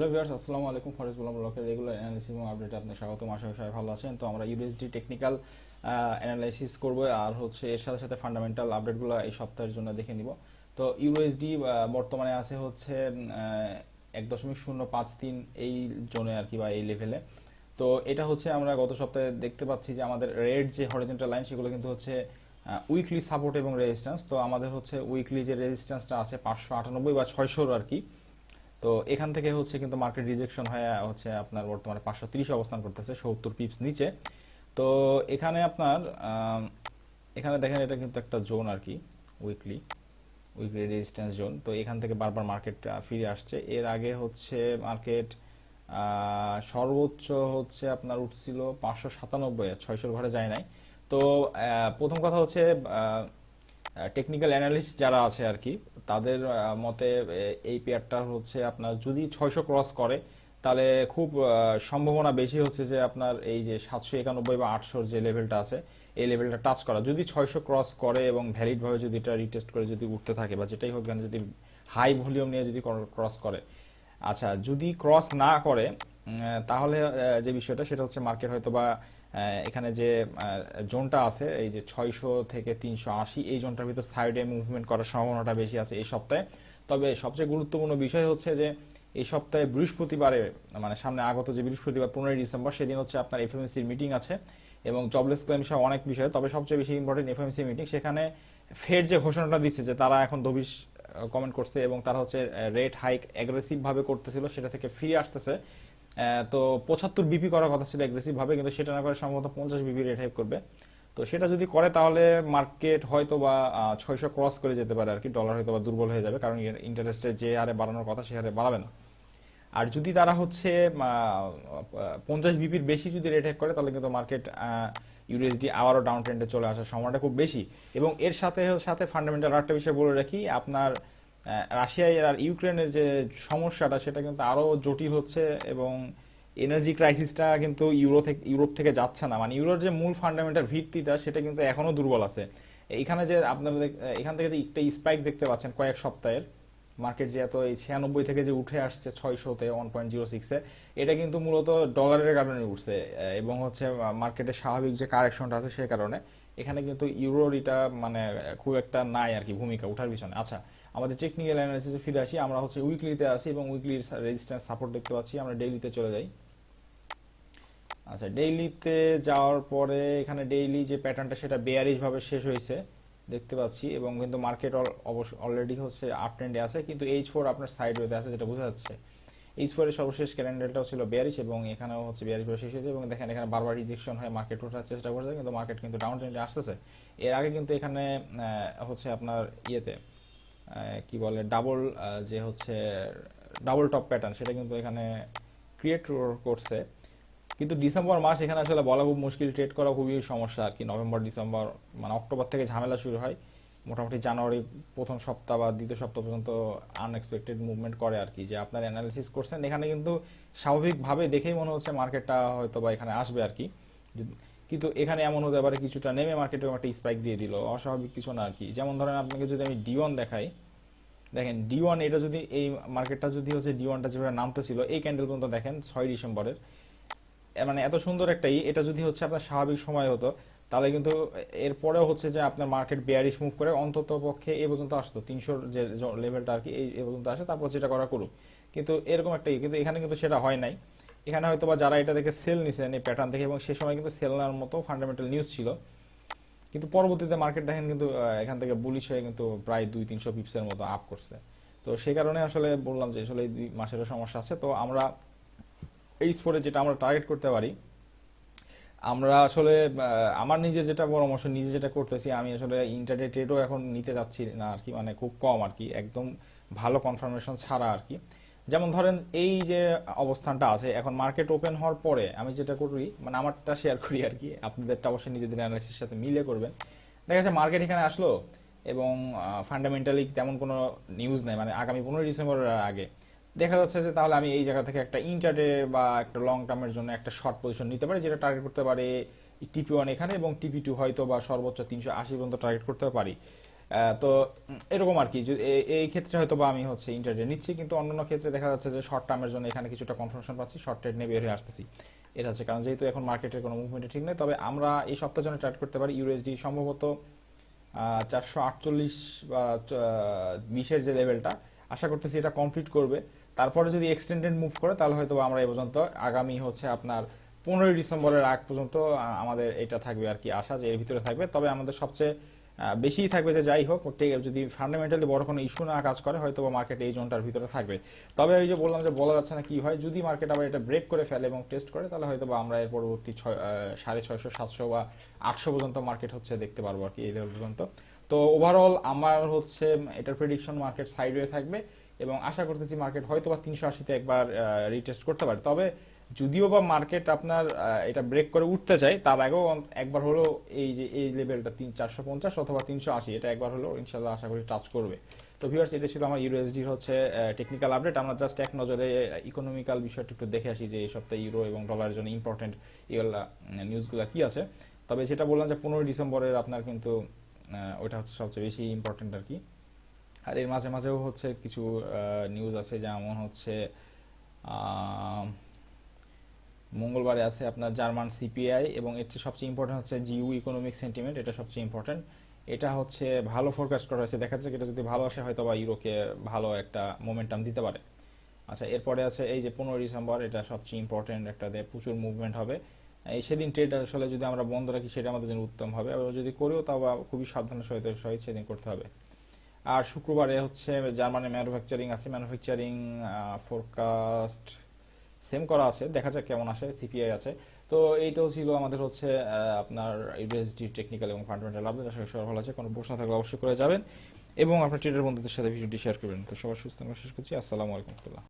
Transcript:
Hello viewers, আসসালামু আলাইকুম। Forest বললাম ব্লকের রেগুলার অ্যানালিসিস এবং আপডেটে আপনাদের স্বাগতম। আশা করি সবাই ভালো আছেন। তো আমরা ইউএসডি টেকনিক্যাল অ্যানালাইসিস করব, আর হচ্ছে এর সাথে সাথে ফান্ডামেন্টাল আপডেটগুলো এই সপ্তাহের জন্য দেখে নিব। তো ইউএসডি বর্তমানে আছে হচ্ছে 1.053 এই জোনে আর কি, বা এই লেভেলে। তো এটা হচ্ছে আমরা গত সপ্তাহে দেখতে পাচ্ছি যে আমাদের রেড যে হরিজন্টাল লাইন সেগুলো কিন্তু হচ্ছে উইকলি সাপোর্ট এবং রেজিস্ট্যান্স। তো আমাদের হচ্ছে উইকলি যে রেজিস্ট্যান্সটা আছে 598 বা 600 আর কি। তো এখান থেকে হচ্ছে কিন্তু মার্কেট রিজেকশন হয়ে হচ্ছে আপনার বর্তমানে 530 অবস্থান করতেছে, 70 পিপস নিচে। তো এখানে আপনার এখানে দেখেন এটা কিন্তু একটা জোন আর কি, উইকলি উইকলি রেজিস্ট্যান্স জোন। তো এখান থেকে বারবার মার্কেট ফিরে আসছে। এর আগে হচ্ছে মার্কেট সর্বোচ্চ হচ্ছে আপনার উঠছিল 597, 600 ঘরে যায় নাই। তো প্রথম কথা হচ্ছে টেকনিক্যাল অ্যানালিস্ট যারা আছে আর কি, তাদের মতে এই পেয়ারটা হচ্ছে আপনার যদি 600 ক্রস করে তাহলে খুব সম্ভাবনা বেশি হচ্ছে যে আপনার এই যে 791 বা 800 যে লেভেলটা আছে এই লেভেলটা টাচ করা। যদি 600 ক্রস করে এবং ভ্যালিডভাবে যদি এটা রিটেস্ট করে যদি উঠতে থাকে বা যেটাই হোক, যদি হাই ভলিউম নিয়ে যদি ক্রস করে। আচ্ছা, যদি ক্রস না করে তাহলে যে বিষয়টা সেটা হচ্ছে মার্কেট হয়তো বা এখানে যে জোনটা আছে এই যে 600 থেকে 380 এই জোনটার ভিতর সাইডে মুভমেন্ট করার সম্ভাবনাটা বেশি আছে এই সপ্তাহে। তবে সবচেয়ে গুরুত্বপূর্ণ বিষয় হচ্ছে যে এই সপ্তাহে বৃহস্পতিবারে, মানে সামনে আগত যে বৃহস্পতিবার 15 ডিসেম্বর, সেদিন হচ্ছে আপনার এফএমসির মিটিং আছে এবং জবলেস ক্লেম সহ অনেক বিষয়। তবে সবচেয়ে বেশি ইম্পর্টেন্ট এফএমসি মিটিং। সেখানে ফেড যে ঘোষণাটা দিচ্ছে যে তারা এখন দবিশ কমেন্ট করছে এবং তারা হচ্ছে রেট হাইক অ্যাগ্রেসিভ ভাবে করতেছিল সেটা থেকে ফিরে আসতেছে। তো 75 বিপি করার কথা ছিল অ্যাগ্রেসিভ ভাবে, কিন্তু সেটা না করে সম্ভবত 50 বিপি রেট হাইক করবে। তো সেটা যদি করে তাহলে মার্কেট হয়তো বা 600 ক্রস করে যেতে পারে আর কি। ডলার হয়তো বা দুর্বল হয়ে যাবে, কারণ ইন্টারেস্টে যে হারে বাড়ানোর কথা সে হারে বাড়াবে না। আর যদি তারা হচ্ছে 50 বিপির বেশি যদি রেট হ্যাক করে তাহলে কিন্তু মার্কেট ইউএসডি আবারও ডাউন ট্রেন্ডে চলে আসার সময়টা খুব বেশি। এবং এর সাথে সাথে ফান্ডামেন্টাল আরেকটা বিষয় বলে রাখি, আপনার রাশিয়া আর ইউক্রেনের যে সমস্যাটা সেটা কিন্তু আরো জটিল হচ্ছে এবং এনার্জি ক্রাইসিসটা কিন্তু ইউরোপ থেকে যাচ্ছে না। মানে ইউরোর যে মূল ফান্ডামেন্টাল ভিত্তিটা সেটা কিন্তু এখনো দুর্বল আছে। এইখানে যে আপনারা এখান থেকে যে একটা স্পাইক দেখতে পাচ্ছেন কয়েক সপ্তাহের, মার্কেট যে এত এই 96 থেকে যে উঠে আসছে 600-তে 1.06-এ, এটা কিন্তু মূলত ডলারের কারণে উঠছে এবং হচ্ছে মার্কেটের স্বাভাবিক যে কারেকশনটা আছে সে কারণে। এখানে কিন্তু ইউরোর এটা মানে খুব একটা নাই আর কি ভূমিকা ওঠার পিছনে। আচ্ছা, আমাদের টেকনিক্যাল অ্যানালিসিসে ফিরে আসি। আমরা হচ্ছে উইকলিতে আছি এবং উইকলির রেজিস্ট্যান্স সাপোর্ট দেখতে পাচ্ছি। আমরা ডেইলিতে চলে যাই। আচ্ছা, ডেইলিতে যাওয়ার পরে এখানে ডেইলি যে প্যাটার্নটা সেটা বেয়ারিশ ভাবে শেষ হয়েছে দেখতে পাচ্ছি এবং কিন্তু মার্কেট অবশ্য অলরেডি হচ্ছে আপ ট্রেন্ডে আছে, কিন্তু H4 আপনার সাইড ওয়েতে আছে যেটা বোঝা যাচ্ছে। H4 এর সর্বশেষ ক্যান্ডেলটাও ছিল বেয়ারিশ এবং এখানেও হচ্ছে বেয়ারিশ ভাবে শেষ হয়েছে এবং দেখেন এখানে বারবার রিজেকশন হয়ে মার্কেট ওঠার চেষ্টা করছে, কিন্তু মার্কেট কিন্তু ডাউন ট্রেন্ডে আসতেছে। এর আগে কিন্তু এখানে হচ্ছে আপনার ইয়েতে কি বলে ডাবল যে হচ্ছে ডাবল টপ প্যাটার্ন সেটা কিন্তু এখানে ক্রিয়েট করছে। কিন্তু ডিসেম্বর মাস এখানে আসলে বলা খুব মুশকিল, ট্রেড করা খুবই সমস্যা আর কি। নভেম্বর ডিসেম্বর মানে অক্টোবর থেকে ঝামেলা শুরু হয়, মোটামুটি জানুয়ারি প্রথম সপ্তাহ বা দ্বিতীয় সপ্তাহ পর্যন্ত আনএক্সপেক্টেড মুভমেন্ট করে আর কি। যে আপনার অ্যানালিসিস করছেন এখানে কিন্তু স্বাভাবিকভাবে দেখেই মনে হচ্ছে মার্কেটটা হয়তো বা এখানে আসবে আর কি। কিন্তু এখানে এমন হতে পারে কিছুটা নেমে মার্কেটে একটা স্পাইক দিয়ে দিল, অস্বাভাবিক কিছু না আর কি। যেমন ধরেন আপনাকে যদি আমি D1 দেখাই, দেখেন D1 এটা যদি এই মার্কেটটা যদি হচ্ছে D1টা যেভাবে নামতেছিল এই ক্যান্ডেল পর্যন্ত দেখেন 6 ডিসেম্বরের, মানে এত সুন্দর একটাই, এটা যদি হচ্ছে আপনার স্বাভাবিক সময় হতো তাহলে কিন্তু এরপরেও হচ্ছে যে আপনার মার্কেট বেয়ারিশ মুভ করে অন্তত পক্ষে এ পর্যন্ত আসতো 300 যে লেভেলটা আর কি, এই পর্যন্ত আসে, তারপর যেটা করা করুক। কিন্তু এরকম একটা কিন্তু এখানে কিন্তু সেটা হয় নাই। এখানে হয়তো বা যারা এটা দেখে সেল নিছেন এই প্যাটার্ন থেকে, এবং সে সময় কিন্তু সেল নেওয়ার মতো ফান্ডামেন্টাল নিউজ ছিল, কিন্তু পরবর্তীতে মার্কেট দেখেন কিন্তু এখান থেকে বুলিশ হয়ে কিন্তু প্রায় 200-300 পিপসের মতো আপ করছে। তো সেই কারণে আসলে বললাম যে আসলে এই 2 মাসেরও সমস্যা আছে। তো আমরা এই স্পোর্টে যেটা আমরা টার্গেট করতে পারি, আমরা আসলে আমার নিজে যেটা পরামর্শ, নিজে যেটা করতেছি, আমি আসলে ইন্টারডে ট্রেডও এখন নিতে যাচ্ছি না আর কি, মানে খুব কম আর কি, একদম ভালো কনফার্মেশন ছাড়া আর কি। যেমন ধরেন এই যে অবস্থানটা আছে এখন, মার্কেট ওপেন হওয়ার পরে আমি যেটা করি, মানে আমারটা শেয়ার করি আর কি, আপনাদেরটা অবশ্যই নিজেদের অ্যানালিসিসের সাথে মিলে করবেন। দেখা যাচ্ছে মার্কেট এখানে আসলো এবং ফান্ডামেন্টালি তেমন কোনো নিউজ নেই, মানে আগামী 15 ডিসেম্বরের আগে দেখা যাচ্ছে যে তাহলে আমি এই জায়গা থেকে একটা ইন্টারডে বা একটা লং টার্মের জন্য একটা শর্ট পজিশন নিতে পারি, যেটা টার্গেট করতে পারি TP1 এখানে এবং TP2 হয়তো বা সর্বোচ্চ 380 পর্যন্ত টার্গেট করতে পারি। তো এরকম আর কি, এই ক্ষেত্রে হয়তো বা আমি হচ্ছে ইন্টারডে নিচ্ছি, কিন্তু অন্যান্য ক্ষেত্রে দেখা যাচ্ছে যে শর্ট টার্মের জন্য এখানে কিছুটা কনফার্মেশন পাচ্ছি, শর্ট ট্রেড নিয়ে বের হয়ে আসতেছি। এটা হচ্ছে কারণ, যেহেতু এখন মার্কেটের কোনো মুভমেন্ট ঠিক নেই। তবে আমরা এই সপ্তাহের জন্য ট্রেড করতে পারি ইউএসডি সম্ভবত 448 বা 20-এর যে লেভেলটা, আশা করতেছি এটা কমপ্লিট করবে। তারপরে যদি এক্সটেন্ডেড মুভ করে তাহলে হয়তো আমরা এই পর্যন্ত আগামী হচ্ছে আপনার 15ই ডিসেম্বরের আগ পর্যন্ত আমাদের এটা থাকবে আর কি, আশা যে এর ভিতরে থাকবে। তবে আমাদের সবচেয়ে বেশিই থাকবে যে যাই হোক, যদি ফান্ডামেন্টালি বড় কোনো ইস্যু না কাজ করে হয়তো বা মার্কেট এই জোনটার ভিতরে থাকবে। তবে ওই যে বললাম যে বলা যাচ্ছে না কি হয়, যদি মার্কেট আবার এটা ব্রেক করে ফেলে এবং টেস্ট করে তাহলে হয়তো বা আমরা এর পরবর্তী 650, 700 বা 800 পর্যন্ত মার্কেট হচ্ছে দেখতে পারবো আর কি, এই লেভেল পর্যন্ত। তো ওভারঅল আমার হচ্ছে এটার প্রেডিকশন মার্কেট সাইডওয়ে থাকবে, এবং আশা করতেছি মার্কেট হয়তো বা 380-তে একবার রিটেস্ট করতে পারে। তবে যদিও বা মার্কেট আপনার এটা ব্রেক করে উঠতে চায়, তার আগেও একবার হলো এই যে এই লেভেলটা 450 অথবা 380, এটা একবার হলো ইনশাল্লাহ আশা করি টাচ করবে। তো ভিউয়ার্স, এটা ছিল আমার ইউএসডির হচ্ছে টেকনিক্যাল আপডেট। আমরা জাস্ট এক নজরে ইকোনমিক্যাল বিষয়টা একটু দেখে আসি যে এই সপ্তাহে ইউরো এবং ডলারের জন্য ইম্পর্টেন্ট এগুলা নিউজগুলো কি আছে। তবে যেটা বললাম যে 15ই ডিসেম্বরের আপনার কিন্তু ওইটা হচ্ছে সবচেয়ে বেশি ইম্পর্টেন্ট আর কি। আর এর মাঝে মাঝেও হচ্ছে কিছু নিউজ আছে, যেমন হচ্ছে মঙ্গলবারে আছে আপনার জার্মান সিপিআই, এবং এর চেয়ে সবচেয়ে ইম্পর্টেন্ট হচ্ছে জিইউ ইকোনমিক সেন্টিমেন্ট, এটা সবচেয়ে ইম্পর্টেন্ট। এটা হচ্ছে ভালো ফোরকাস্ট করা হয়েছে, দেখা যাচ্ছে এটা যদি ভালো আসে হয়তো বা ইউরোকে ভালো একটা মোমেন্টাম দিতে পারে। আচ্ছা, এরপরে আছে এই যে 15ই ডিসেম্বর, এটা সবচেয়ে ইম্পর্টেন্ট, একটা প্রচুর মুভমেন্ট হবে। এই সেদিন ট্রেড আসলে যদি আমরা বন্ধ রাখি সেটা আমাদের জন্য উত্তম হবে, আবার যদি করেও তাও খুবই সাবধানের সহিত সেদিন করতে হবে। আর শুক্রবারে হচ্ছে জার্মানির ম্যানুফ্যাকচারিং আছে, ম্যানুফ্যাকচারিং ফোরকাস্ট সেম করা আছে, দেখা যাক কেমন আসে। সিপিআই আছে। তো এইটাও ছিল আমাদের হচ্ছে আপনার ইউএসডি টেকনিক্যাল এবং ফান্ডামেন্টাল আপডেট। আশা করি সবার ভালো আছে, কোনো প্রশ্ন থাকলে অবশ্যই করে যাবেন, এবং আপনার ট্রেডার বন্ধুদের সাথে ভিডিওটি শেয়ার করবেন। তো সবার সুস্থ শেষ করছি। আসসালামু আলাইকুম।